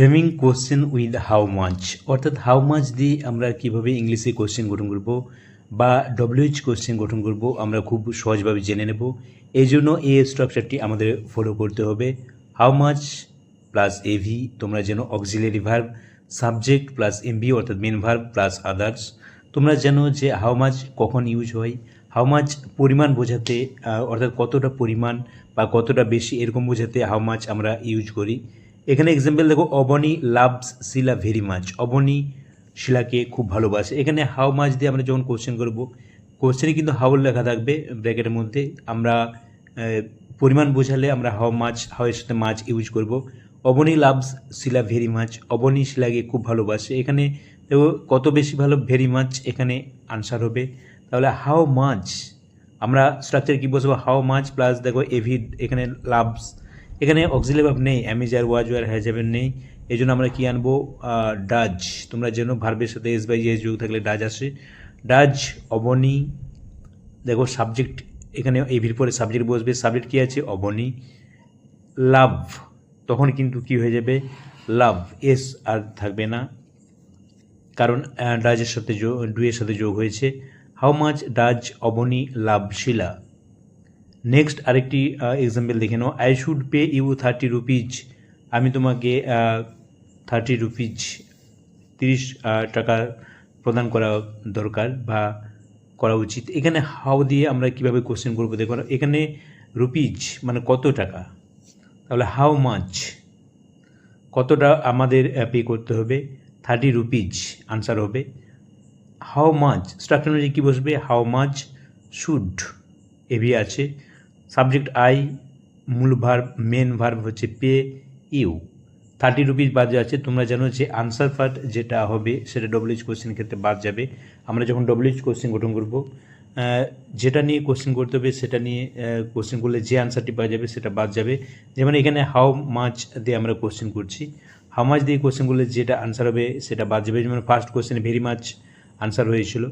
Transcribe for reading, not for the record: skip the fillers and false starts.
Framing question with how much, অর্থাৎ how much দিয়ে আমরা কীভাবে ইংলিশে কোশ্চেন গঠন করব বা ডব্লিউএইচ কোশ্চেন গঠন করব আমরা খুব সহজভাবে জেনে নেব। এই জন্য এই স্ট্রাকচারটি আমাদের ফলো করতে হবে। হাউ মাচ প্লাস এভি, তোমরা যেন auxiliary verb, subject plus MB অর্থাৎ মেন ভার্ব প্লাস আদার্স। তোমরা জানো যে হাউ মাচ কখন ইউজ হয়। হাউ মাচ পরিমাণ বোঝাতে, অর্থাৎ কতটা পরিমাণ বা কতটা বেশি এরকম বোঝাতে হাউ মাচ আমরা ইউজ করি। এখানে এক্সাম্পল দেখো, অবনী লাভস শিলা ভেরি মাচ, অবনী শিলাকে খুব ভালোবাসে। এখানে হাউ মাচ দিয়ে আমরা যখন কোশ্চেন করব, কোশ্চেনে কিন্তু হাউ লেখা থাকবে ব্র্যাকেটের মধ্যে। আমরা পরিমাণ বোঝালে আমরা হাউ মাচ, হাউ এর সাথে মাচ ইউজ করব। অবনী লাভস শিলা ভেরি মাচ, অবনী শিলাকে খুব ভালোবাসে। এখানে দেখো কত বেশি ভালো, ভেরি মাচ এখানে আনসার হবে। তাহলে হাউ মাচ আমরা স্ট্রাকচার কী বসবো, হাউ মাচ প্লাস দেখো এভি, এখানে লাভস, এখানে অক্সিলারি ভার্ব নেই, অ্যামিজার ওয়াজওয়ার হ্যাজাবের নেই, এই জন্য আমরা কী আনবো, ডাজ। তোমরা যেন ভার্বের সাথে এস বাই এস যোগ থাকলে ডাজ আসে। ডাজ অবনী, দেখো সাবজেক্ট এখানে এভির পরে সাবজেক্ট বসবে, সাবজেক্ট কী আছে অবনী। লাভ, তখন কিন্তু কী হয়ে যাবে, লাভ, এস আর থাকবে না, কারণ ডাজের সাথে ডুয়ের সাথে যোগ হয়েছে। How much does Abani love Shila. Next আরেকটি এক্সাম্পল দেখে নাও, I should pay you 30 rupees, আমি তোমাকে 30 রুপিজ 30 টাকা প্রদান করা দরকার বা করা উচিত। এখানে হাউ দিয়ে আমরা কীভাবে কোশ্চেন করবো দেখো, এখানে রুপিজ মানে কত টাকা, তাহলে হাউ মাচ কতটা আমাদের পে করতে হবে, 30 রুপিজ আনসার হবে। হাউ মাচ স্ট্রাকচার অনুযায়ী কী বসবে, হাউ মাচ শুড, এভি আছে, সাবজেক্ট আই, মূল ভার্ব মেন ভার্ব হচ্ছে পে ইউ, 30 রুপিজ বাদ আছে। তোমরা জানো যে আনসার পার্ট যেটা হবে সেটা ডব্লিউএইচ কোশ্চেন ক্ষেত্রে বাদ যাবে। আমরা যখন ডব্লিউএইচ কোশ্চেন গঠন করব, যেটা নিয়ে কোশ্চেন করতে হবে সেটা নিয়ে কোশ্চেন করলে যে আনসারটি পাওয়া যাবে সেটা বাদ যাবে। যেমন এখানে হাউ মাচ দিয়ে আমরা কোশ্চেন করছি, হাউ মাচ দিয়ে কোশ্চেন করলে যেটা আনসার হবে সেটা বাদ যাবে। যেমন ফার্স্ট কোশ্চেনে ভেরি মাচ আনসার হয়েছিল,